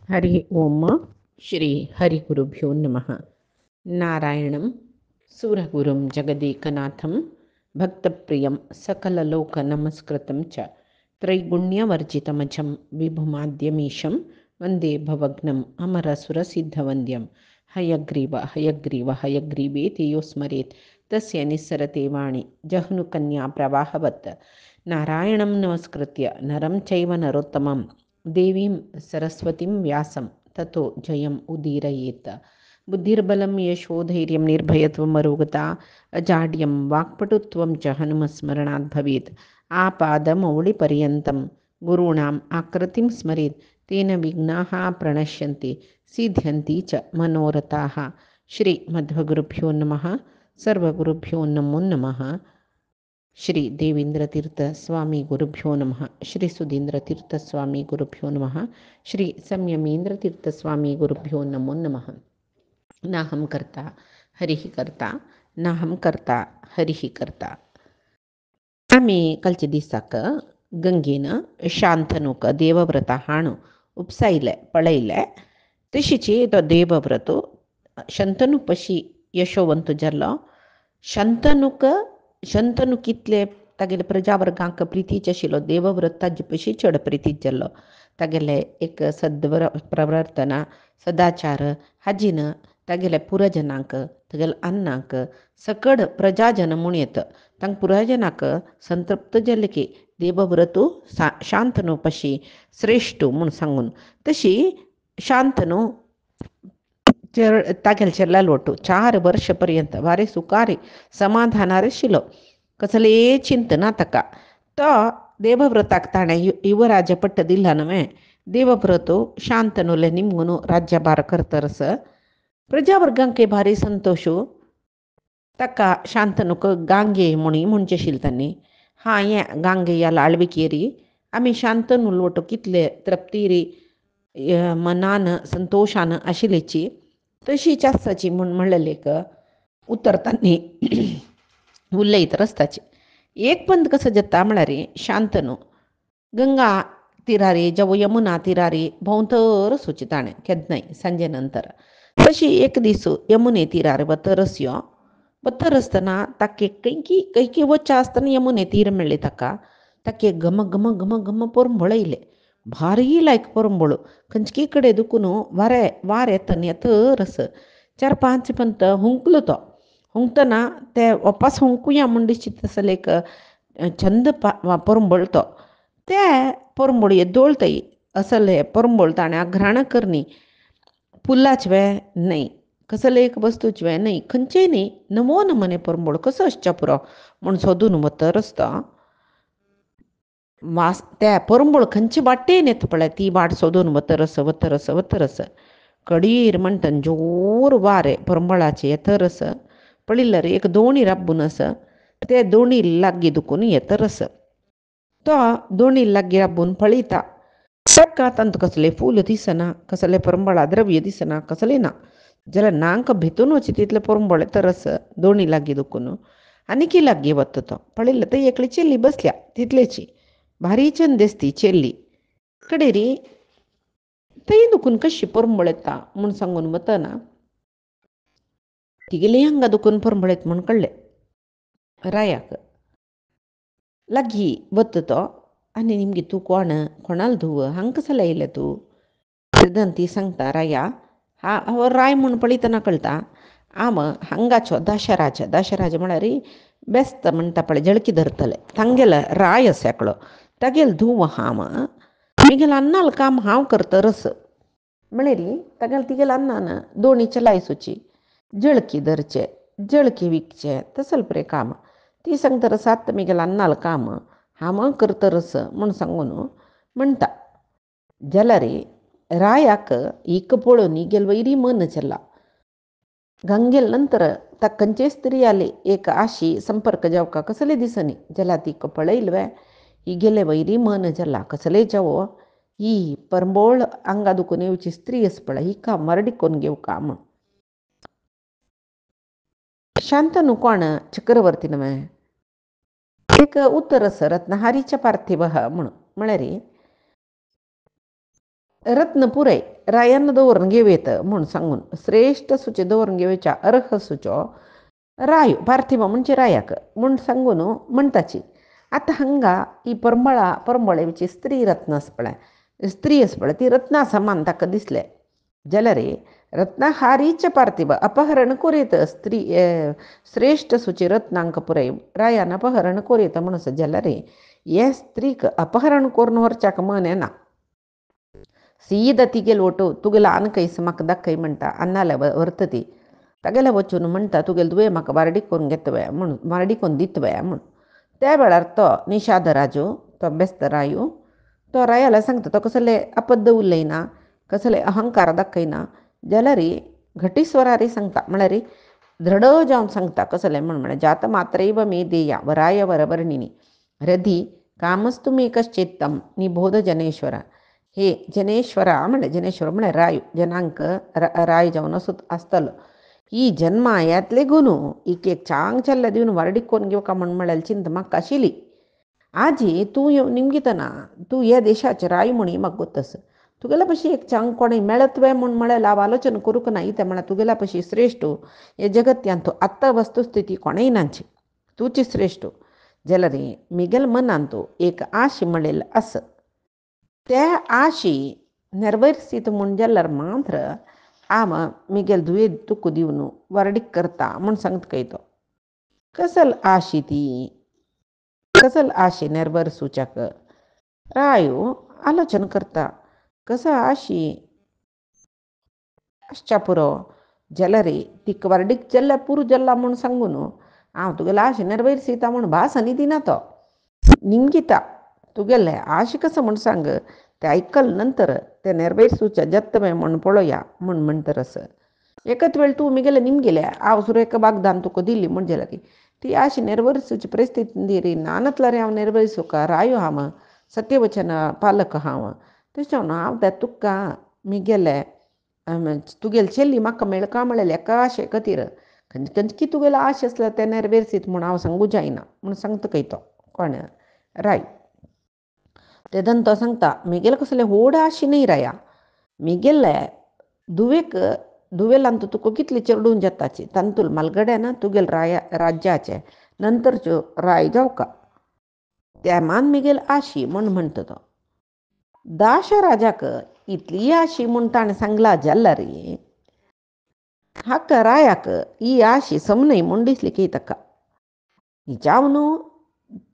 हरि ओम श्री हरिगुरुभ्यो नमः। नारायणं सुरगुरुं जगदेकनाथं भक्तप्रियं सकललोकनमस्कृतं च त्रैगुण्यवर्जितमजं विभुमाद्यमीशं वन्दे भवग्नम् अमरसुरसिद्धवन्द्यं हयग्रीव हयग्रीव हयग्रीवेति यो स्मरेत् तस्य निस्सरते वाणि जह्नुकन्या प्रवाहवत्। नारायणं नमस्कृत्य नरं चैव नरोत्तमं देवीं सरस्वतीं व्यासं ततो जयम् उदीरयेत्। बुद्धिर्बलं यशोधैर्यं निर्भयत्वम् अरोगता अजाड्यं वाक्पटुत्वं च हनुमस्मरणात् भवेत्। आपादमौलिपर्यन्तं गुरूणाम् आकृतिं स्मरेत् तेन विघ्नाः प्रणश्यन्ति सिद्ध्यन्ति च मनोरथाः। श्रीमध्वगुरुभ्यो नमः। सर्वगुरुभ्यो नमो नमः। श्री देवेंद्रतीर्थ स्वामी गुरुभ्यो नमः। श्री सुधींद्रतीर्थ स्वामी गुरुभ्यो नमः। श्री संयमेंद्रतीर्थ स्वामी गुरुभ्यो नमो नमः। नाहं कर्ता हरिः कर्ता नाहं कर्ता हरिः कर्ता. आम्ही कालच्या दिसाक गंगेन शांतनुक देवव्रत हाणू उपसायले पळयले. तशीची तो देवव्रत शंतनूपशी यशोवंत जाल्लो. शंतनुकीतले तागेले प्रजावर्गांक प्रितीच आशिल्लो. देवव्रत ताजे पशी चड प्रितीच जाल्लो. तागेले एक प्रवर्तना सदाचार हाजीन तागेले पुरजनांक तागेले अन्नाक सकड प्रजाजन म्हूण येत तांकां पुरजनाक संतृप्त जाले की देवव्रत शांतनू पशी श्रेष्ठ म्हूण सांगून तशी शांतनू तागेले चेल्लालोटू 4 वर्ष पर्यंत वारे सुखारी समाधानार आशिल्लो. कसले चिंत ना ताका. तो देवव्रताक ताणें युवराज पट्ट दिला न्हय. देवव्रत शांतनुले निमगून राज्यभार करतरस प्रजावर्गांक भारी संतोषू. ताका शांतनूक गांगे म्हणचे आशिल्ले तांणी. ये गांगे याला आळविकेरी आमी शांतनू लोटो कितले तृप्तीरी मनान संतोषान आशिल्लीची तशीच आसची म्हूण म्हणलेलेक उतर तांणी उलयत रस्ताचे. एक पंत कसो जाता म्हळ्यार शांतनू गंगा तिरारी जावं यमुना तिरारी भोंवतर वचची ताणें केन्नाय सांजे नंतर. तशी एक दीस यमुने तिरार वतरस यो. वतर आसतना ताका कैकी वच्चा आसतना यमुने तीर मेळ्ळी ताका. ताका घम घम घम घम परंबळ येयले. भारी लायक परंबळ खंयचे कडेन दुखून वार येतरस 4-5 पंत हुंकलो तो. हुंकतना ते वापस हुंकुया म्हूण दिसता तसले एक छंद परंबळ तो. ते परंबळ एदोळताय असले परंबळ ताणें अघ्राण करनी फुलाचवे न्हय कसले एक वस्तूचवे न्हय खंयचेय न्हय नवो नमने परंबळ कसो आसच्या पुरो म्हूण सोदून वतरच तो त्या परंबळ खंयचे वाटेन येता पळय ती वाट सोदून वतरस कडीर म्हणटन जोर वारे परंबळाचे येतरस पळयल्यार एक दोणी राबून ते दोणी लागीं दुखून येतरस तो दोणी लागीं राबून पळयता. ताका तांत कसले फूल दिसना कसले परंबळा द्रव्य दिसना कसले ना. जाल्यार नांक भितून वची तितले परंबळ येतरस दोणी लागीं दुखून आनीकी लागीं वता तो. पळयल्यार थंय एकली चेल्ली बसल्या तितलेची भारी छंद दिसती चेल्ली कडेरी. थंय दुखून कशी परंबळ येता म्हूण सांगून वतना तिगेली हांगा दुखून परंबळ येता म्हूण कळ्ळें रायाक. लागीं वता तो आनी निमगे तूं कोणाल धुव हांगा कसो येयलें तूं. ती सांगता राया हो राय म्हूण पळयतना कळटा हांव हांगाचो दशराज म्हळ्यार बेस्त म्हणटा पळय जळकी धरतले तांगेलो राय आसा एकलो. तागेलो धुव हांव म्हगेलो अन्नाल काम हांव करतरस म्हळ्यार तागेलो तिगेलो अन्नान दोणी चलायसुची जळकी धरचे जळकी विकचे तसले परे काम. ती सांगतरस आत्ता म्हगेलो अन्नाल काम हांव करतरस म्हूण सांगून म्हणटा. जाल्यार रायाक हिक पळोवन हिगेलो वैरी मन चल्ला. गंगेल नंतर ताका खंयचेच तरी जाली एक आशी संपर्क जावका कसले दिसनी. जाल्यार तिका पळयलवे हिगेले वैरी मन जाला कसले जावो ही परंबळ आंगा दुखून येवची स्त्री आसा पळय हिका मरडिकोन घेवका म्हूण. शांतनू कोण चक्रवर्ती न्हय. एक उतर रत्नहारीच्या पार्थिव म्हूण म्हळ्यार रत्न पुरय रायानं दवरून घेवेत म्हूण सांगून श्रेष्ठ सुचे दवरून घेवच्या अर्ह सुचो रायो पार्थिव म्हणजे रायाक म्हूण सांगून म्हणताची. आता हंगा ही परंबळेची स्त्री रत्न स्त्री असपळे ती रत्ना समान ताका दिसले जलरे रत्ना हारीच पार्थिव अपहरण कोरेत स्त्री श्रेष्ठ सुची रत्नांक पुरय रायान अपहरण कोरेत म्हणूस जलरे ये स्त्रीक अपहरण कोरून वरच्याक मन येना सीद तिगेल ओटो तुगेला आन कैस म्हाका दाखय म्हणटा अन्नाला वर्तती तागेला वचून म्हणटा तुगेल तुवें म्हाका बारडीकोन घेतवया म्हणून बारडीकोन दितवया म्हणून. त्या वेळार तो निषाद राजू तो बेस्त रायू तो रायाला सांगता तो कसले अपद्द उलयना कसले अहंकार दाखयना जाल्यार घटीस्वरारी सांगता म्हळ्यार दृढ जावन सांगता कसले म्हण जात मात्रैव मे देया वराय वरवर्णिनी रधी कामस्तु मे कश्चित्तम निबोध जनेश्वर. हे जनेश्वरा म्हणे जनेश्वर म्हणे रायू जनांक राय जावन आसतलो ही जन्मायातले गुणू एक चांग चल्ला दिवन वरडिकोन घेवका म्हळ्यार चिंत म्हाका आशिल्ली. आजी तूं निमगितना तूं ह्या देशाचे राय म्हणी म्हाका गोतस तुगेल्या पशी एक चांग कोणें मेळतवे म्हूण म्हळ्यार हांव आलोचना करूंक ना इते म्हळ्यार तुगेल्या पशी श्रेश्ठ हे जगत्यान तूं आत्ता वस्तुस्थिती कोणेय नांची तूची श्रेश्ठ जाल्यार मिगेल मनान तूं एक आशी म्हणेल आस त्या आशी नेरवेर्सीत म्हूण जाल्यार मात्र हांव मिगेल दुये तुका दिवन वरडीक करता म्हूण सांगता खंय तो. कसल आशी ती कसल आशी नेरवेर्सूच्याक रायू आलोचना करता कसं आशी आसच्या पुरो जाल्यार तिका वरडीक जाल्यार पुरो जाल्ला म्हूण सांगून हांव तुगेले आशी नेरवेर्सीता म्हूण भास आनी दिना तो निमगिता तुगेले आशी कसं म्हूण सांग ते आयकल नंतर ते नेरवेर्सूच्या जत्तवे म्हूण पळोवया म्हूण म्हणटर असं. एकच वेळ तूं मिगेले निमगेले हांव सुरेख वाग्दान तुका दिल्ली म्हूण जाल्यार ती आशी नेरवेर्सूची परिस्थिती नानतल्यार हांव नेरवेर्सूका रायो हांव सत्यवचन पालक हांव तेच्या हांव त्या तुका मिगेले तुगेले चेल्ली म्हाका मेळका म्हळ्यार एका आशे खातीर खंयची तुगेलो आश आसल्यार ते नेरवेर्सीत म्हूण हांव सांगूं जायना म्हूण सांगता खंय तो कोण राय. तेदन तो सांगता मिगेल कसले व्हड आशी न्ही राया मिगेले दुवेलान तुका कितली चेडून जाताची तांतूल मालगड्यान तुगेल राज्याचे नंतरच्यो राय जावका त्या मान मिगेल आशी म्हूण म्हणटा तो. दाश राजाक इतली आशी म्हूण ताणें सांगला जाल्यार हाका रायाक ही आशी समनय म्हूण दिसली की ताका जावन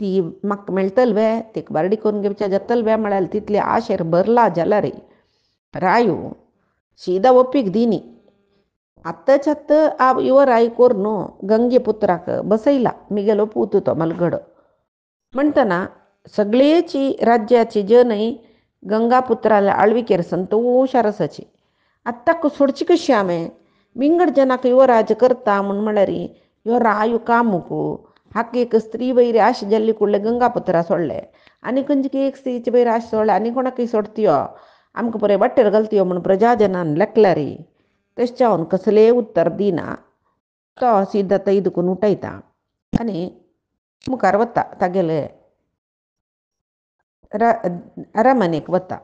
ती म्हाका मेळटलवे तिका बारडी करून घेवच्या जातलवे म्हळ्यार तितली आशेर भरला जाल्यार रायू सीदा ओपीक दिनी आत्ताच्यात हांव इवर राय कोरून गंगे पुत्राक बसयला मिगेलो पूत तो मलगडो म्हणटना सगळेची राज्याची जनय गंगापुत्राला आळविकेर संतोशार आसाची. आत्ताक सोडची कशी हांवें विंगड जनाक इवर राज करता म्हूण म्हळ्यार ह्यो रायू कामुकू हाका एक स्त्री वैरी आश जाल्ली कुडले गंगापुत्रा सोडले आनी खंयची एक स्त्रीची वैर आश सोडले आनी कोणाकय सोडतियो आमकां बरें वाटेर घालतियो म्हूण प्रजाजनान लेखल्यार तेश्चावन कसले उत्तर दिना तो सिद्ध तै दुखून उठयता आनी मुखार वता तागेले अरमनेक वता.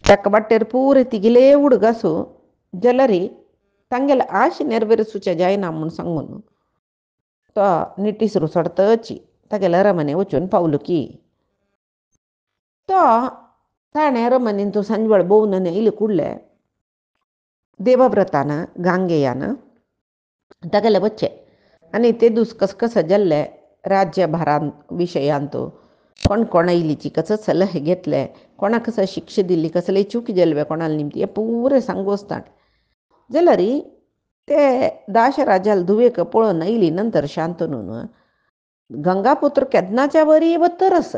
ताका वाटेर पुरे तिगेले उडग आसूं जाल्यार तांगेले आश नेरवेर्सूचे जायना म्हूण सांगून तो निटीसरू सोडतची तागेले अरमने वचून पावलो की तो ताणें अरमनेन तो सांजवेळ बोवन येयले कुडले देवव्रतान गांगेयान तागेले वच्चे आनी ते दीस कस जाल्ले राज्यभारान विशयांत कोण कोण येयलीची कसो सलहे घेतले कोणाक कसं शिक्षा दिल्ली कसले चूक जाल्ले कोणाला निमती हे पुरे सांगोस्ताण जाल्यार ते दाशराजाल धुवेक पळोवन येयली नंतर शांतनून गंगापुत्र केदनाच्या वरी वतरस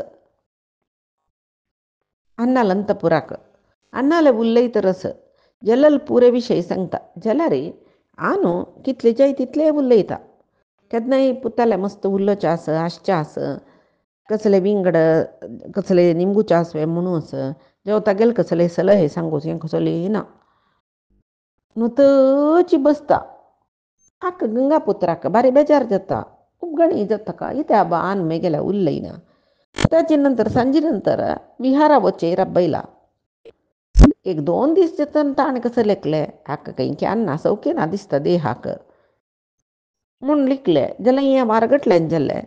अन्नाल अंतपुराक अन्नाले उलयतरस जाल्यार पुरे विशय सांगता जाल्यार आनू कितले जाय तितले उलयता केदनाय पुताले मस्त उल्लोचे आस आसचे आस कसले विंगड कसले निमगुचे आसवे म्हणूस जेव तागेले कसले सलहे सांगूस हें कसले ना नुतची बसता आक गंगापुत्राक बारी बेजार जाता खूब गणी जाता का इथे आबा आन मेगेल्या उरलयना ताचे नंतर सांजे नंतर विहारा वचे राबयला एक 2 दीस जतन ताण कसं लेखलें हाका कैकी अन्ना सौके ना दिसता देहाक म्हूण लिखलें जाल्यार हें वारगटलें जाल्लें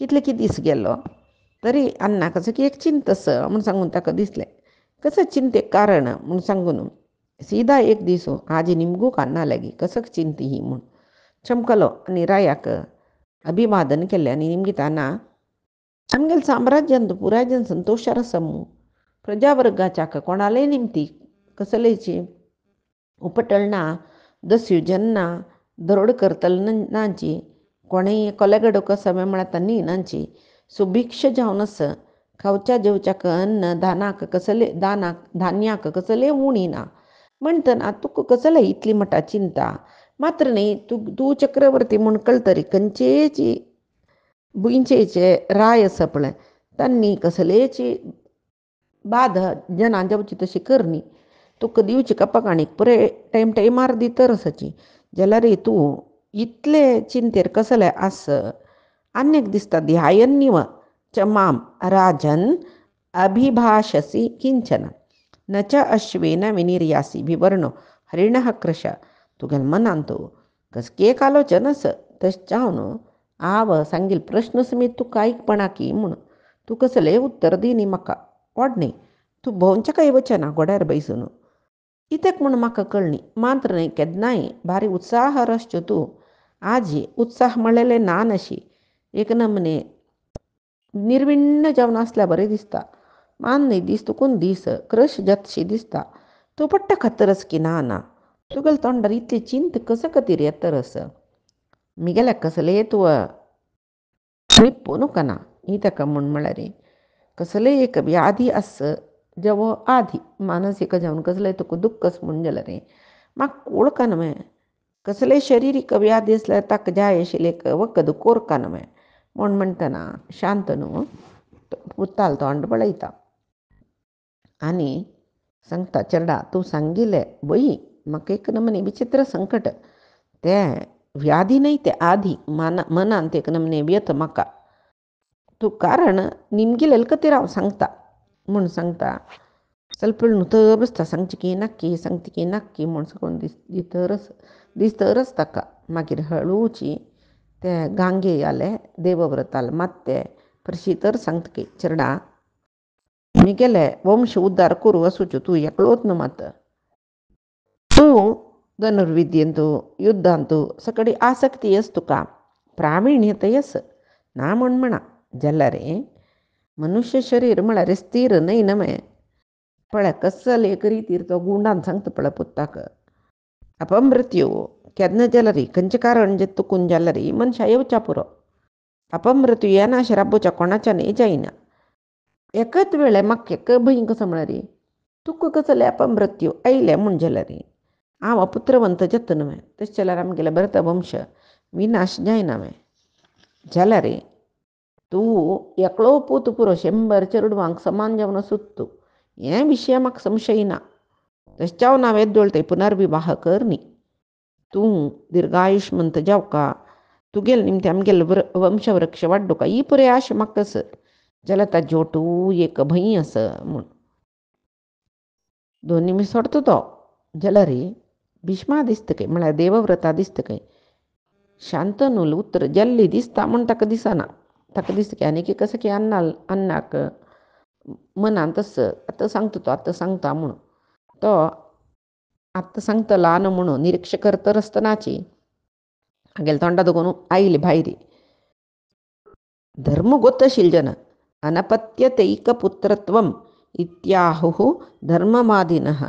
कितले दीस गेलो तरी अन्ना कसं की एक चिंतस म्हूण सांगून ताका दिसलें कसं चिंतेक कारण म्हूण सांगून सीधा एक दीस आजी निमगूक अन्ना लागी कसक चिंत ही म्हूण चमकलो आनी रायाक अभिवादन केलें आनी निमगिताना आमगेल साम्राज्यांत पुराय संतोशार समू प्रजावर्गाच्याक कोणालेय निमती कसलेची उपटळना दस्युजन्ना दरोड करतलनांची कोणेय कोलेगडो कसं म्हणता न्ही नांची सुभिक्ष जावनस खावच्या जेवच्याक अन्न दानाक कसले धान्याक कसले उणी ना म्हणटना तुका कसले इतली मोठा चिंता मात्र न्ही तू चक्रवर्ती म्हूण कळतरी खंयचेची बुंचेचे राय आसा पळय तांणी कसलेची बाध जना जेवची तशी करनी तुका दिवची कपाक आनीक पुरे टायमार दितर आसाची जाल्यार तूं इतले चिंतेर कसले आस आनीक दिसता ध्यायन्निव च माम राजन अभिभाषसी किंचन न च अश्वेन विनिर्यासी विवर्णो हरिणः कृश तुगेल मनान तू कसकेक आलोचन आस तशें आव सांगील प्रश्न समीत तू कायकपणा की म्हूण तू कसले उत्तर दी न्ही म्हाका ओडनी तू भोंवच्या काय वचना गोड्यार बैसून इतेक म्हूण म्हाका कळनी मात्र न्ही केन्नाय भारी उत्साह आसच्यो तूं आजी उत्साह म्हणलेले ना नशी एक नमने निर्विण्ण जावन आसल्या बरें दिसता मान न्ही दीस तुकून दीस क्रश जतशी दिसता तूं पट्ट खतरस की ना तुगेल तोंडार इतली चिंत कसं खातीर येतरस मिगेल्या कसले तूं निप्पून कना ही ताका म्हूण म्हळ्यार कसले एक व्याधी आस जेवो आधी मानसीक जावन कसलें तुका दुख्खस म्हूण जाल्यार म्हाका ओळख न्हय कसले शरिरीक व्याधी आसल्यार ताका जाय आशिल्ले वखद कोरका न्हय म्हूण म्हणटना शांतनू पुताल तोंड पळयता आनी सांगता चेडा तूं सांगिल्लें बई म्हाका एक नमने विचित्र संकट तें व्याधी न्हय तें आधी मनांत एक नमने व्यथ म्हाका तूं कारण निमगिलेल खातीर हांव सांगता म्हूण सांगता ಸ್ವಲ್ಪ ನುತಬಸ್ತಾ सांगची की नक्की म्हूण सकून दिसतरच ताका मागीर हळूची ते गांगे आले देवव्रताल मात्ते प्रशितर सांगतकी चेडा मिगेले वंश उद्धार करू वसूच्यो तूं एकलोच न्हू मात तूं धनुर्विद्येंतू युद्धांतू सकडी आसक्ती आस तुका प्राविण्यतय आस ना म्हूण म्हणा जाल्यार मनुष्य शरीर म्हळ्यार स्थिर न्हय नमे पळय कसले एक रितीर तो गुंडान सांगता पळय पुत्ताक अपमृत्यू केन्ना जाल्यार खंयचें कारण जे तुकून जाल्यार मनशा येवच्या पुरो अपमृत्यू येना अशें राबोवच्या कोणाच्यानय जायना एकच वेळे म्हाका एक भंय कसो म्हळ्यार तुका कसले अपमृत्यू आयले म्हूण जाल्यार हांव पुत्रवंत जाता न्हय तशें जाल्यार आमगेले भरत वंश विनाश जायना जाल्यार तूं एकलो पूत पुरो 100 चेडवांक समान जावन सुत्तू हें विशय म्हाका संशय ना तशें जावन हांव येद्दोळटे पुनर्विवाह कर न्ही तूं दीर्घायुश्मंत जावका तुगेल निमते आमगेल वंशवृक्ष वाडूका ही पुरे आश म्हाका आस जाल्यार ताजेवटू एक भंय आस म्हूण 2 निमिष सोडता तो जाल्यार भिष्मा दिसतके म्हळ्यार देवव्रता दिसतके शांतनूल उतर जल्ली दिसता म्हूण ताका दिसना ताका दिसतके आनी कसं की अन्नाक मनांत आतां सांगता म्हूण तो आतां सांगतला न्हू म्हणून निरीक्ष करतर आसतनाची हागेले तोंडा दुखून आयली भायर धर्मगोत्तशिल्जन अनपत्यतैकपुत्रत्वम इत्याहुः धर्ममादिनः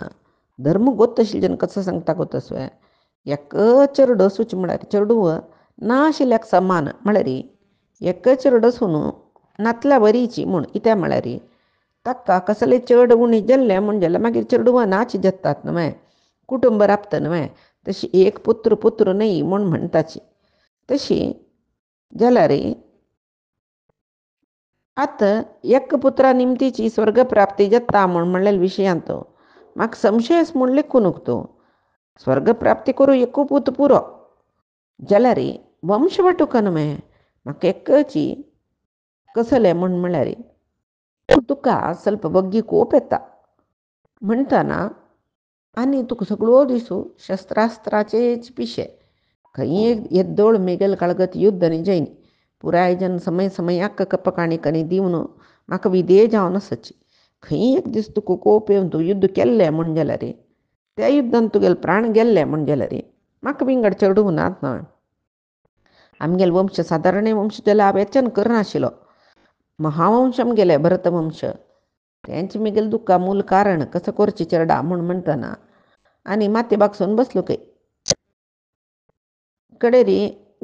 धर्मगोत्तशिल्जन कसं सांगता गोतस्वे एक चेडूं असूच म्हळ्यार चेडूं ना आशिल्ल्याक समान म्हळ्यार एक चेडूं असून नातल्या बरीची म्हूण कित्या म्हळ्यार ताका कसले चड उणी जाल्ले म्हूण जाल्यार मागीर चेडूं नाच जातात न्हय कुटुंब राबता न्हय तशी एक पुत्र न्हय म्हूण म्हणटाची तशी जाल्यार आतां एक पुत्रा निमतीची स्वर्गप्राप्ती जाता म्हूण म्हणलेल्या विशयांत म्हाका संशय आसा म्हूण लेखून तूं स्वर्गप्राप्ती करूं एकू पूत पुरो जाल्यार वंश वाटूका न्हय म्हाका एकची कसलें म्हूण म्हळ्यार तुका ಸ್ವಲ್ಪ बग्गी कोप येता म्हणटाना आनी तुका सगळो दिसू शस्त्रास्त्राचेच पिशे खंय एक येद्दोळ मेगल कळगत युद्ध न्ही जैन पुराय जन समय समयाक कपकाणी कनी दिवन म्हाका विदे जावन आसची खंय एक दीस तुका कोप येवन तूं युद्ध केल्लें म्हण जाल्यार रे त्या युद्धान तुगेले प्राण गेल्ले म्हण जाल्यार रे म्हाका विंगड चडूं नात न्हय आमगेले वंश सादारण वंश जाल्यार हांव येचन करनाशिल्लो महावंश आमगेले भरतवंश तेंचे मेगेल दुख्खा मूल कारण कसं करचें चेडा म्हूण म्हणटना आनी माती बागसून बसलो खंय कडेन री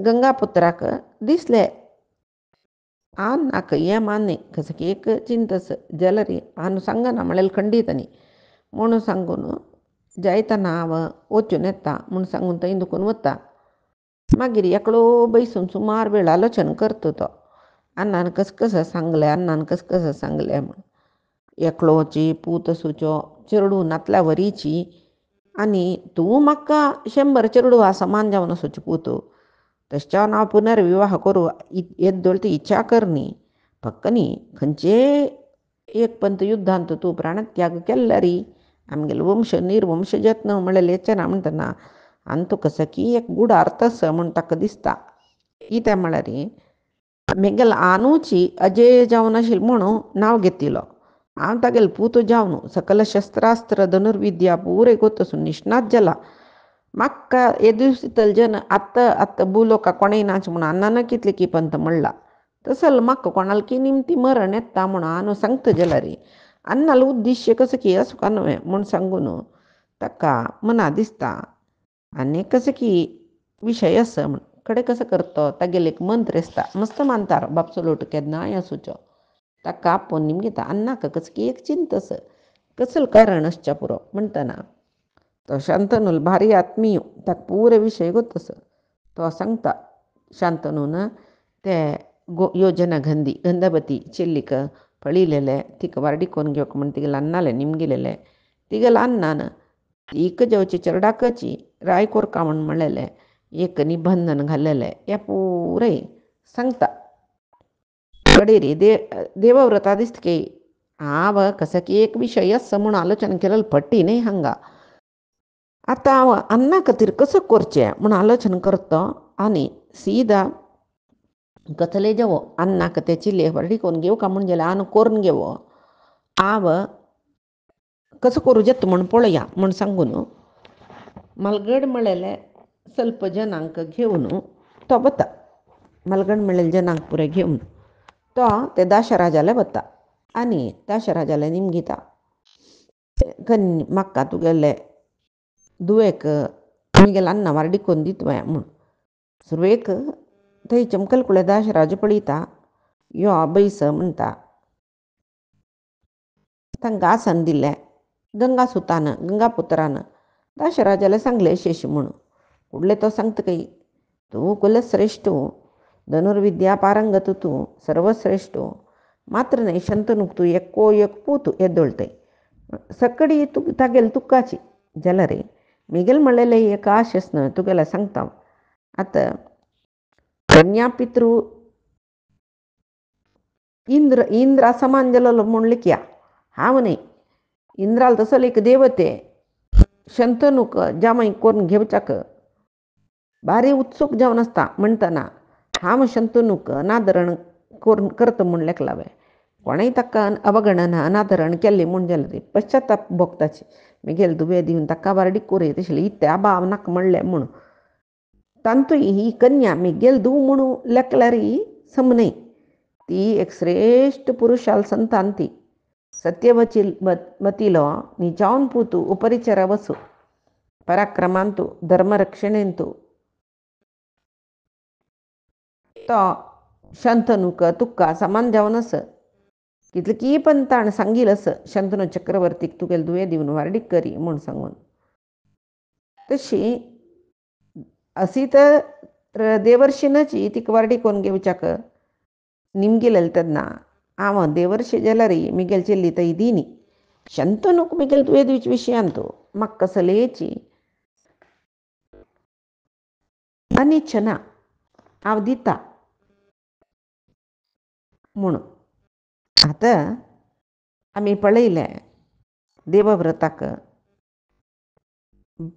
गंगापुत्राक दिसलें नाका हें मान्नी कसं एक चिंतस जाल्यार री हांव सांगना म्हळ्यार खंडीत म्हणून सांगून जायतना हांव वचून येता म्हूण सांगून थंय दुखून वता मागीर एकलो बैसून सुमार वेळ आलोचन करता तो अन्नान कसं सांगलें म्हूण एकलोची पूत सुचो चेडू नातल्या वरीची आनी तूं म्हाका 100 चेडू समान जावन आसूची पूत तशें हांव पुनर्विवाह करूं येद्दोळ ती इच्छा कर न्ही फक्त न्ही खंयचे एक पंत युद्धांत तूं प्राणत्याग केल्ला री आमगेलो वंश निर्वंश जत्न म्हळ्यार येचना म्हणटना आनी तुका सकी एक गूढ अर्थ आसा म्हूण ताका दिसता कितें म्हळ्यार मेगेल आनूची अजय जावन आशिल्लो म्हणून नांव घेतिलो हांव तागेले पूत जावन सकल शस्त्रास्त्र धनुर्विद्या पुरे गोतसून निष्णात जाला म्हाका हे दिवस जन आत्त बुलोका कोणेय नाच म्हणून अन्नान कितले की पंत म्हणला तसल म्हाका कोणाल की निमती मरण येता म्हणून हांव सांगता जाल्यार रे अन्नाल उद्दिश्य कसं की असो का न्हय म्हूण सांगून ताका मना दिसता आनी कसं की विशय आसा म्हण कडे कसं करतो तागेले एक मंत्र आसता मस्त मानतार बापचो केन्नाय आसूचो ताका आपोवन निमगेता अन्नाक कसं की एक चिंत आसा कसलं कारण आसच्या पुरो म्हणटना तो शांतनूल भारी आत्मीय ताका पुरे विशय गोत आसा तो सांगता शांतनून ते योजना गंधवती चिल्लीक पळिलेले तिका वारडिकोन घेवक म्हण तिगेले अन्नाले निमगिलेले तिगेले अन्नान तीक जेवची चेडवाची राय कोरका म्हण म्हणलेले एक निबंधन घाल्लेले हे पुरे सांगता कडेन रे देवव्रता दिसता की हांव कसं की एक विशय आसा म्हूण आलोचना केलेलो पट्टी न्ही हांगा आतां हांव अन्ना खातीर कसं करचें म्हूण आलोचना करता आनी सीदा कसले जेवो अन्नाक ते चिल्ले वारडिकोन घेवका म्हण जाल्यार हांव करून घेवो हांव कसं करूं जेता म्हूण पळया म्हूण सांगून मलगड म्हळेले ಸ್ವಲ್ಪ जनांक घेवन तो वता मलगड म्हळेले जनांक पुरे घेवन तो ते दाशराजाले वता आनी दाशराजाले निमगिता म्हाका तुगेले दुवेक तुमगेले अन्न वारडिकोन दितवया म्हूण सुरवेक थंय चमकलकुळे दाशराज पळयता यो बैस म्हणटा तांकां आसन दिलें गंगासुतान गंगापुत्रान दाशराजाले सांगलें शेश म्हूण फुडले तो सांगता की तूं कुलश्रेश्ठ धनुर्विद्या पारंगत तूं सर्वश्रेश्ठ मात्र न्ही शंतनूक तूं एक्को एक पूत येद्दोळतय सकडी तागेले तुक्काची जाल्यार रे मिगेल म्हणलेले एक आशेस न्हय तुगेले सांगता आतां कन्या पितृ इंद्रा समान जालो म्हूण लिखया हांव न्ही इंद्राल तसो एक देवते शंतनूक जामय करून घेवच्याक भारी उत्सूक जावन आसता म्हणटना हांव शंतनूक अनादरण करून करता म्हूण लेखलावे कोणेय ताका अवगणना अनादरण केल्ली म्हूण जाल्यार पश्चाताप भोगताची मिगेल दुबे दिवन ताका वारडी कोरय तशें इत्या भाव नाका म्हणलें म्हूण तांतूय ही कन्या मिगेल दू म्हणून लेखल्यार समनय ती एक श्रेश्ठ पुरुशाल संतान ती सत्यवतीलो निजावन पूतू उपरिचर वसू पराक्रमांतू धर्मरक्षणेंतू तो शंतनूक तुक्का समान जावन आसा कितले की पण ताण सांगिल आसा शंतनू चक्रवर्तीक तुगेले दुये दिवन वारडीक करी म्हूण सांगून तशी अशी तर देवर्शीनची तिका वारडी कोण घेवच्याक निमगिलेले तेन्ना हांव देवर्शी जाल्यार मिगेल चिल्ली थंय दिनी शंतनूक मिगेल दुये दिवचे विशयांतू म्हाका कसलेची अनिच्छा ना हांव दिता म्हूण आतां आमी पळयलें देवव्रताक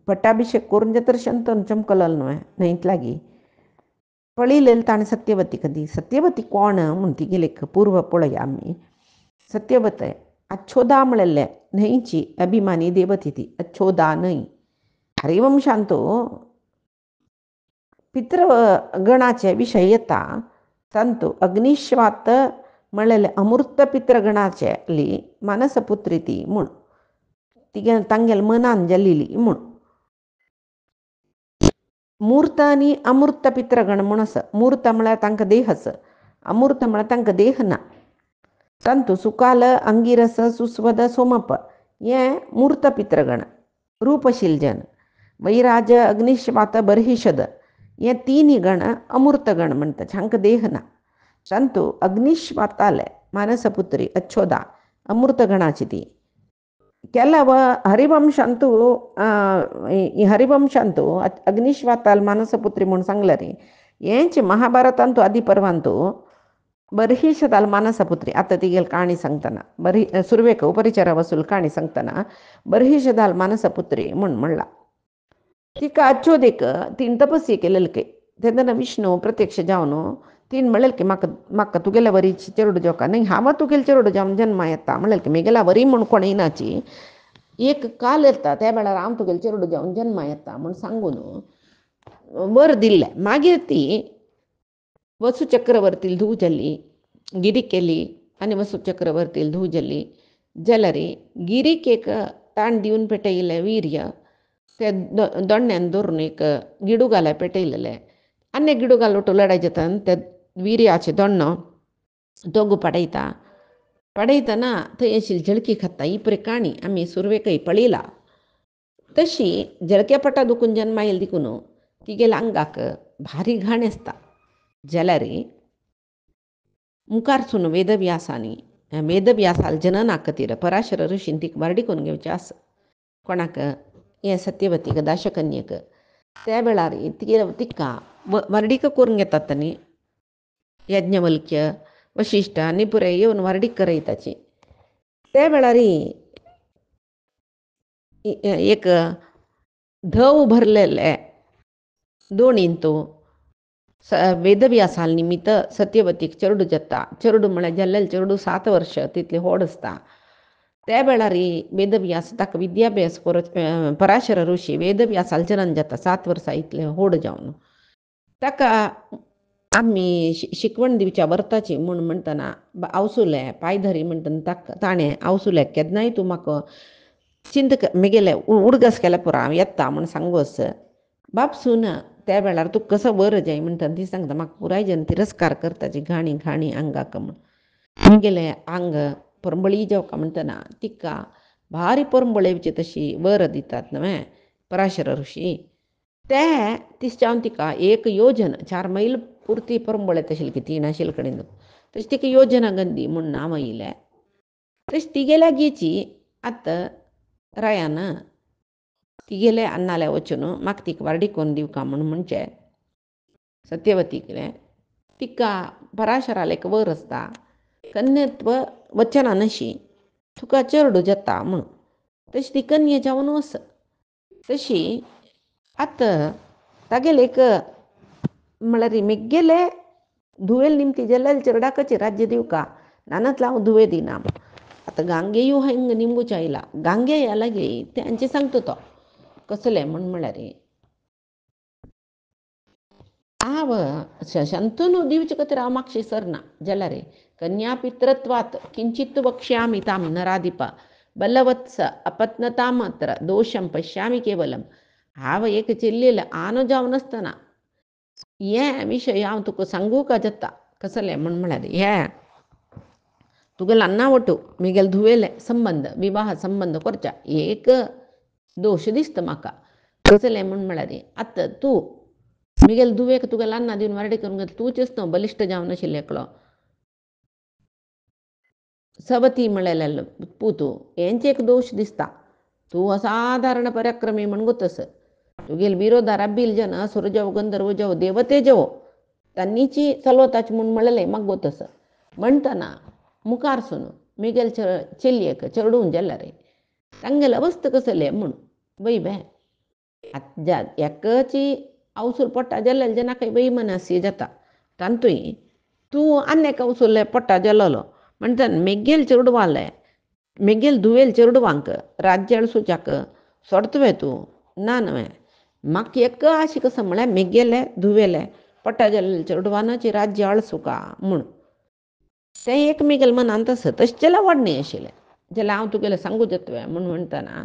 पट्टाभिषेक करून जे तर शंतन चमकलल न्हय न्हंयत लागी पळयलेलं ताणें सत्यवती कधी सत्यवती कोण म्हूण ती गेले पूर्व पळया आमी सत्यवती अच्छोदा म्हणले न्हंयची अभिमानी देवती ती अच्छोदा न्हंय हरिवंशांतो पितृगणाचे विषय येता तांतू अग्निश्वात म्हणलेले अमृत पितृगणाचेली मानसपुत्री ती म्हूण तिगे तांगेल मनान जल्लेली म्हूण मूर्त आनी अमूर्त पितृगण म्हूण आसा मूर्त म्हळ्यार तांकां देह आसा अमूर्त म्हळ्यार तांकां देह ना तांतू सुकाल अंगिरस सुस्वद सोमप हे मूर्त पितृगण रूपशिलजन वैराज अग्निश्वात बर्हिषद हे तिनी गण अमूर्त गण म्हणटात हांकां देह ना तांतू अग्निश्वाताले मानसपुत्री अच्छोदा अमूर्त गणाची ती ಕೆಲವ ಹರಿವಂಶಂತೂ ಈ ಹರಿವಂಶಂತೂ ಅಗ್ನಿಶ್ವಾತಾಲ್ ಮಾನಸಪುತ್ರಿ म्हणून सांगला रे हेंचे महाभारतांतू आदी पर्वांतू बर्हिषदाल मानसपुत्री आता तिगेल काणी सांगतना सुरवेक उपरिचरा वसूल काणी सांगतना बर्हिषदाल मानसपुत्री म्हणला तिका अच्छोदेक तीन तपस्ये केलेले तेन्ना विष्णू प्रत्यक्ष जावन तीन म्हणलें की म्हाका तुगेल्या वरीची चेडूं जावका न्ही हांव तुगेले चेडूं जावन जन्मा येता म्हणलें की म्हगेल्या वरी म्हूण कोण येनाची एक काल येता त्या वेळार हांव तुगेले चेडूं जावन जन्मा येता म्हूण सांगून वर दिल्लें मागीर ती वसु चक्रवर्तील धूव जाल्ली गिरीक केली आनी वसु चक्रवर्तील धूव जाल्ली जाल्यार गिरीक एक ताण दिवन पेटयलें वीर्य ते दोण्यान धरून एक गिडूगाला पेटयलेले आनी गिडूगाल उठून लढाय जाता ते वीर्याचे दोण्ण दोगू पडयतना थंय आशिल्ली जळकी खाता ही पळय काणी आमी सुरवेकय पळयला तशी जळक्या पटा दुखून जन्मा येयली देखून तिगेल्या अंगाक भारी घाण आसता जाल्यार मुखारसून वेदव्यासाल जनना खातीर पराशर ऋषीन तिका वर्डी करून घेवचें आसा कोणाक हे सत्यवतीक दाशकन्येक त्या वेळार तिका वर्डीक करून घेतात न्ही यज्ञवल्क्य वशिश्ट आनी पुराय येवन वर्डीक करयताची त्या वेळार एक धव भरलेले दोणींतू वेदव्यासाल निमित्त सत्यवतीक चेडूं जाता चेडूं म्हळ्यार जाल्लेलें चेडूं 7 वर्ष तितलें व्हड आसता त्या वेळार वेदव्यास ताका विद्याभ्यास करत पराशर ऋषी वेदव्यासाल जन्म जाता 7 वर्सां इतलें व्हड जावन ताका आमी शिकवण दिवच्या वर्ताची म्हूण म्हणटना आवसुलें पांयधरी म्हणटना ताणें आवसुल्याक केन्नाय तूं म्हाका चिंत म्हगेलें उडगस केल्या पुरो हांव येता म्हूण सांगोस बापसून त्या वेळार तूं कसो वर जाय म्हणटना ती सांगता म्हाका पुराय जन तिरस्कार करताची घाणी आंगाक म्हूण म्हगेलें आंग परंबळी जावका म्हणटना तिका भारी परंबळेवची तशी वर दितात न्हय पराशर ऋषी ते तिसच्यान तिका एक योजन 4 मैल पुरती परंबळेत आशिल्ली की 3 आशिल्ले कडेन तशी तिका योजना गंदी म्हूण नांव येयलें तशी तिगेल्या गेची आतां रायान तिगेले अन्नाल्या वचून म्हाका तिका वार्डी करून दिवका म्हूण म्हणचें सत्यवतीक तिका पराशराल एक वर आसता कन्यत्व वचना नशी तुका चेडूं जाता म्हूण तशी ती कन्या जावन वच तशी आतां तागेले एक म्हळ्यार म्हगेले धुवेल निमती जाल्लेल्या चेडवाकच राज्य दिवका नानच हांव धुवे दिना आतां गांगेयू हिंग निमगूच आयला गांगे या लागे तेंचे सांगता तो कसलें म्हळ्यार हांव शंतनू दिवचे खातीर हांव मागशी सरना जाल्यार कन्या पितृत्वात किंचित वक्ष्यामी ताम नराधिपा बलवत्स अपत्नतामात्र दोषम पश्यामी केवलम हांव एक चिल्लेलें आनो जावन आसतना हे विशय हांव तुका सांगूं का जाता कसलें म्हळ्यार हे तुगेलें अन्नावटू म्हगेले धुवेले संबंध विवाह संबंध करच्या एक दोश दिसता म्हाका कसलें म्हळ्यार आतां तूं म्हगेले धुवेक तुगेलें अन्ना दिवन वारडी करून घेतलें तूंचेच न्हू बलिश्ट जावन आशिल्लें एकलो सवती म्हणलेलें पुतू हेंचे एक दोश दिसता तूं असाधारण पराक्रमी म्हण गोतस तुगेले बिरोधार अब्बिल जन असुर जावं गंधर्व जावं देवते जावं तांनीची चलवताची म्हूण म्हणलेलें म्हाका गोतस म्हणटना मुखारसून म्हगेले चेल्येक चेडूं जाल्यार तांगेल अवस्थ कसले म्हण बाई बे आत्या एकाची अवसूल पट्टा जल्लेल जना काही बाई मनासी जाता तांतुय तू अन्य अवसूल पट्टा जल्लो म्हणटा मेगेल चिरडवाले मेगेल दुवेल चिरडवांक राज्य अळसूच्याक सोडतवे तू ना नवे म्हाका एक अशी कसं म्हळ्यार मेगेले धुवेले पट्टा जल्लेल चिरडवानाची राज्य अळसुका म्हूण तें एकमेगेल मनान तसं तशें वाडणी आशिल्लें जाल्यार हांव तुगेलें सांगूच येतवें म्हूण म्हणटना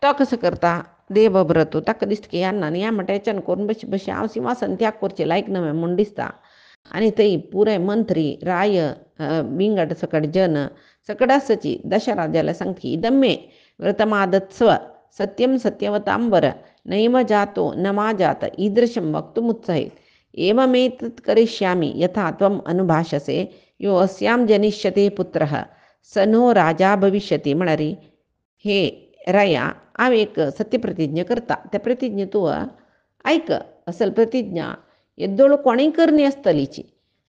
तो कसो करता देव बरो तूं ताका दिसता की यान्ना ह्या म्हणटा हेच्यान करून बशी बशी हांव सिंहासन त्याग करचें लायक नवें म्हूण दिसता आनी थंय पुराय मंत्री राय विंगड सकट जन सकडासची दशराजाला सांगती इदम्मे व्रतमादत्स्व सत्यं सत्यवतांबर नैव जातो न मा जात ईदृशं वक्तुमुत्सहेत् एवमेतत् करिष्यामि यथा त्वम् अनुभाषसे यो अस्यां जनिष्यते पुत्रः स नो राजा भविष्यति म्हणारी हे राया हांव एक सत्यप्रतिज्ञा करता त्या प्रतिज्ञा तूं ऐक असल प्रतिज्ञा येद्दोळ कोणीय करणी आसतलीची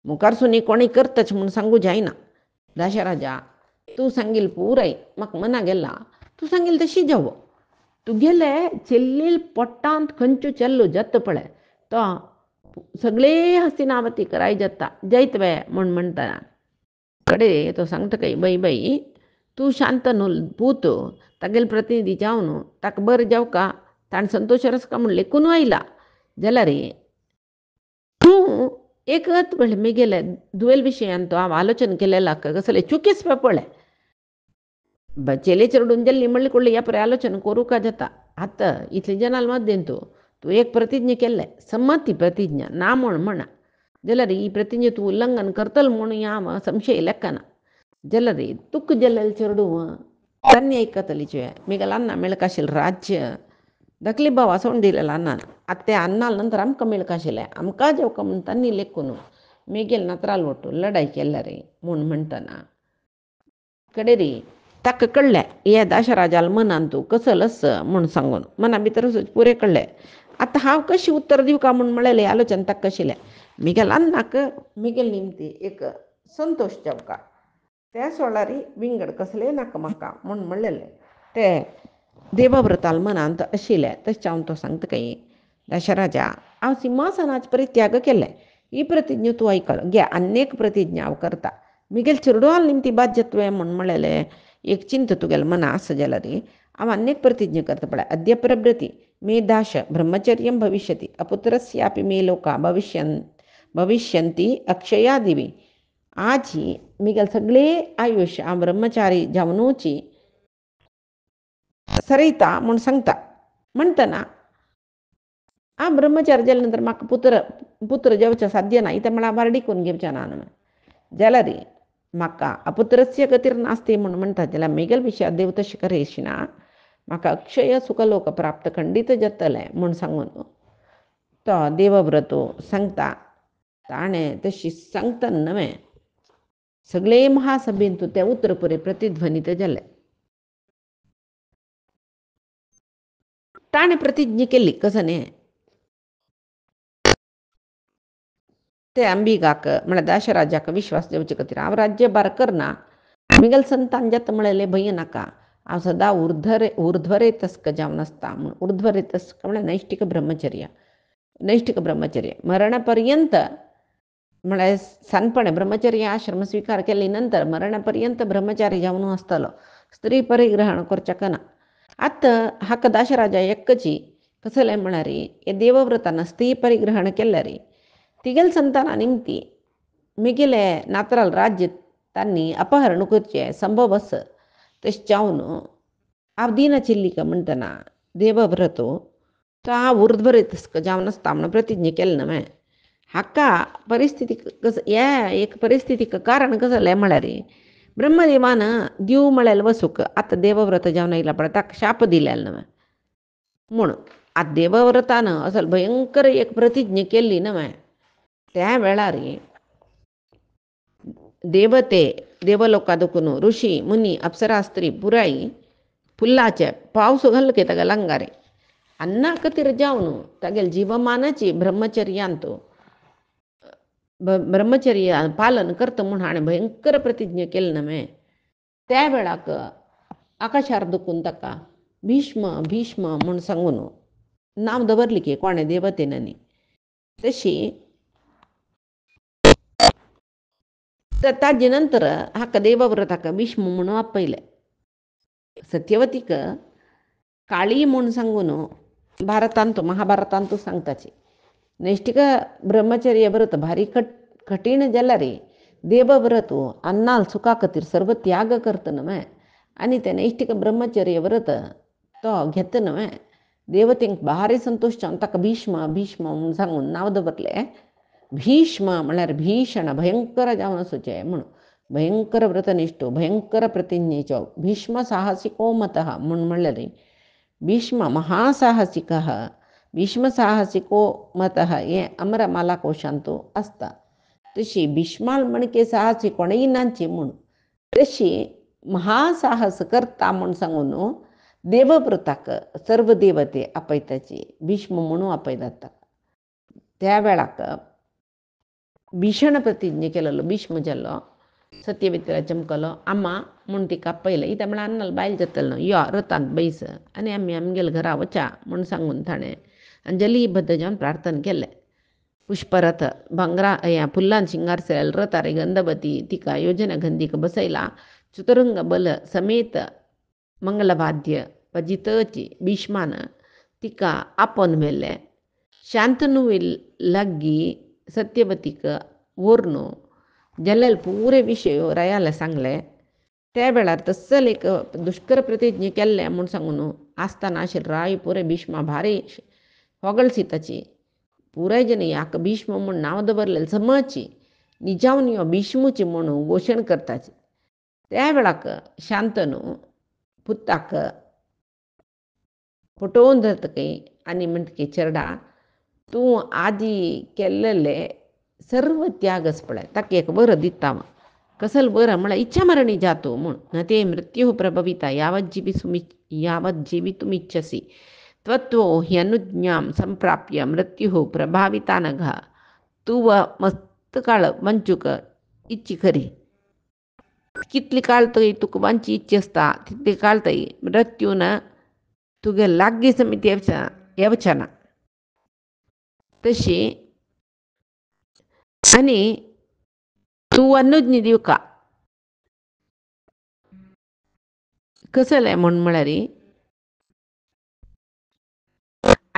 मुखार सुनी कोणी करतच म्हणून सांगू जायना दशराजा तूं सांगील पुराय म्हाका मना गेला तूं सांगील तशी जावो तुगेले ಚೆಲ್ಲಿಲ್ ಪೊಟ್ಟಾಂತ ಕಂಚು ಚೆಲ್ಲು ಜತ್ತು ಪಳೆ तो सगळे हस्तिनावती कराय जाता जैतवे म्हण म्हणटा कडे तो सांगता काही बाई बाई तू शांत न्हू पूत तागेल प्रतिनिधी जाव न्हू ताका बरें जाव का ताणें संतोश रसका म्हूण लेखून आयला जाल्यार तूं एकच वेळ मेगेले दुवेल विशयान तो हांव आलोचन केलेला कसले चुकीस पळय चेले चिरडून जल्ली म्हणले कडले या परे आलोचना करूं का जाता आतां इतले जनाल मत तूं एक प्रतिज्ञा केल्ले संमती प्रतिज्ञा ना म्हणा जाल्यार ही प्रतिज्ञा तूं उल्लंघन करतल म्हणून हांव संशय लेखना जाल्यार तुक जल्लेल चिरडूं तांणी ऐकतलीचे मेगेल अन्न मेळकाशिल्लें राज्य दखली भाव वासोवन दिलेलं अन्नान आतां तें अन्नाल नंतर आमकां मेळकाशिल्लें आमकां जेवका म्हणून तांणी लेखून मेगेल नत्राल वटू लढाई केल्या रे म्हूण म्हणटना कडेरी ताका कळ्ळें हे दशराजाल मनान तूं कसलस म्हूण सांगून मना भितर पुरे कळ्ळें आतां हांव कशी उत्तर दिवं का म्हूण म्हळेलें आलोचन ताका कशिल्लें मेगेल अन्नाक मेगेल निमती एक संतोश जावका त्या सोळारी विंगड कसलें नाका म्हाका म्हूण म्हणलेलें तें देवव्रताल मनांत आशिल्लें तशें हांव तो सांगता काही दशराजा हांव सिंहासनाचो परित्याग केल्लें ही प्रतिज्ञा तूं आयकल घे आनेक प्रतिज्ञा हांव करता मेगेल चिरडवाल निमती बाद जातवें म्हूण म्हळेलें एक चिंत तुगेल मना आसा जाल्यार हांव आनेक प्रतिज्ञा करता पळय अद्य प्रभृती मे दाश ब्रह्मचर्यं भविष्यति अपुत्रस्यापि मे लोका भविष्यन्ति अक्षया दिवी आज ही मेगेल सगळे आयुश्य हांव ब्रह्मचारी जावनूची सरयता म्हूण सांगता म्हणटना हांव ब्रह्मचारी जाले नंतर म्हाका पुत्र जेवचें साध्य ना इतें म्हळ्यार वारडी करून घेवचें ना जाल्यार म्हाका अपुत्रस्य गतीर नास्ती म्हूण म्हणटा जाल्यार मेगेल विशयात देव तशें करिशिना म्हाका अक्षय सुखलोक प्राप्त खंडीत जातलें म्हूण सांगून तो देवव्रतो सांगता ताणें तशी सांगता नवें सगळे महासभेंत तें उतर पुरे प्रतिध्वनीत जालें ताणें प्रतिज्ञा केली कसं न्ही ते अंबिगाक म्हळ्यार दशराजाक विश्वास देवचे खातीर हांव राज्यभार करना मेगेल संतान जाता म्हळेलें भंय नाका हांव सदां उर्ध्वरेतस्क जावन आसता म्हूण उर्ध्वरेतस्क म्हळ्यार नैष्टिक ब्रह्मचर्य मरणा पर्यंत म्हळ्यार सानपणे ब्रह्मचर्य आश्रम स्विकार केले नंतर मरणा पर्यंत ब्रह्मचारी जावन आसतलो स्त्री परिग्रहण करचें ना आतां हाका दशराजा एक्कची कसलें म्हळ्यार हे देवव्रतान स्त्री परिग्रहण केल्यार तिगेल संताना निमती मेगेले नातराल राज्य तांणी अपहरण करचें संभव आस तशें जावन हांव दिना चिल्लिका म्हणटना देवव्रतो तो हांव उर्ध्वरेतस्क जावन आसता म्हणून प्रतिज्ञा केलें न्हय हाका परिस्थिती हें एक परिस्थितीक कारण कसलें म्हळ्यार ब्रह्मदेवान दिव म्हळेलें वसूक आतां देवव्रत जावन आयला पळय ताका शाप दिलेलो न्हय म्हूण आतां देवव्रतान असल भयंकर एक प्रतिज्ञा केल्ली न्हय त्या वेळार देवते देवलोका दुखून ऋषी मुनी अप्सरा स्त्री पुराय फुल्लाचे पावस घालके तागेले आंगार अन्ना खातीर जावन तागेले जिवमानाची ब्रह्मचर्यांत ब्रह्मचर्य पालन करता म्हूण हाणें भयंकर प्रतिज्ञा केली न्हय त्या वेळाक आकाशार दुखून ताका भीष्म भीष्म म्हूण सांगून नांव दवरली की कोणे देवतेननी. तशी ताजे नंतर हाका देवव्रताक भीष्म म्हणून आपयले. सत्यवतीक काळी म्हूण सांगून भारतांतू महाभारतांतू सांगताची. नैष्टिक ब्रह्मचर्य व्रत भारी कठीण जाल्यार देवव्रत अन्नाल सुखा खातीर सर्व त्याग करता न्हय. आनी ते नैष्टिक ब्रह्मचर्य व्रत तो घेता न्हय. देवतेंक भारी संतोश जावन ताका भीष्म भीष्म म्हूण सांगून नांव दवरलें. भीष्म म्हळ्यार भीषण भयंकर जावन आसूचे म्हूण. भयंकर व्रतनिष्ठो भयंकर प्रतिज्ञेचो भीष्म साहसिको मतः म्हूण म्हणलें. भीष्म महासाहसिकः भीष्म साहसिको मतः हें अमरमालाकोशांतू आसता. तशी भीष्माल म्हणके साहसी कोणेय नांची म्हूण. तशी महासाहस करता म्हूण सांगून देवव्रताक सर्व देवते आपयताची. भीष्म म्हणून आपयतात. त्या वेळाक भीषण प्रतिज्ञे केलेलो भीष्म जाल्लो. सत्यवतीला चमकलो आम्मा म्हूण तिका आपयलें. इता म्हळ्यार अन्नाल बायल जातलें न्हू. यो रथांत बैस आनी आमी आमगेल्या घरा वचा म्हूण सांगून ताणें अंजलीबद्ध जावन प्रार्थना केलें. पुष्परथ भांगरा फुल्लान शिंगारसेल रथार गंधवती तिका योजना गंधीक बसयला. चतुरंग बल समेत मंगलवाद्य वजितची भीष्मान तिका आपोवन व्हेलें. शांतनू लागी सत्यवतीक व्हरून जाल्यार पुरे विशय रायाला सांगले. त्या वेळार तसल एक दुष्कर प्रतिज्ञे केल्ले म्हूण सांगून आसतना राय पुरे भीष्मा भारी होगळसी ताची. पुराय जन याक भीष्म म्हूण नांव दवरलें समची निजावन यो भीष्मूची म्हणून घोशण करताची. त्या वेळाक शांतनू पुताक फटोवन धरतकी आनी म्हणटकी चेडा तूं आदी केल्लेले सर्व त्यागच पळय ताका एक बरं दिता. कसल बरं म्हळ्यार इच्छा मरणी जातो म्हूण न ते मृत्यू प्रभविता यावत जीवितुमिच्छसी त्वत्वो ह्यनुज्ञां संप्राप्य मृत्यू प्रभाविता नघ तू मस्तकाळ वंचूक इच्छी खरी. कितली काळ तरी तुका वांची इच्छी आसता तितली काळ तरी मृत्यून तुगे लागीं समीत येवचना ना. तशी आनी तूं अनुज्ञ दिवका कसलें म्हूण म्हळ्यार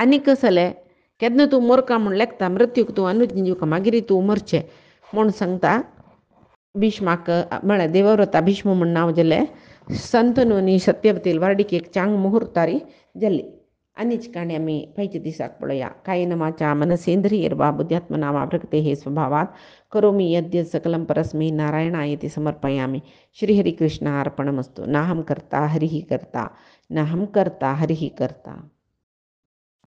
आनी कसलें केन्ना तूं मरका म्हूण लेखता मृत्यूक तूं अनुज्ञ दिवका मागीर तूं मरचें म्हूण सांगता. भीष्माक म्हळ्यार देवव्रता भीष्म म्हूण नांव जालें. संतनूनी सत्यवती वारडीक एक चांग मुहूर्तारी जाल्ली. आनीच काणी आमी फायच्या दिसाक पळोवया. कायेन वाचा मनसेंद्रियर्वा बुद्ध्यात्मना वा प्रकृतेः स्वभावात् करोमि यद्यत् सकलं परस्मै नारायणायेति समर्पयामि. श्रीहरिकृष्णार्पणमस्तु. नाहं कर्ता हरिः कर्ता नाहं कर्ता हरिः कर्ता.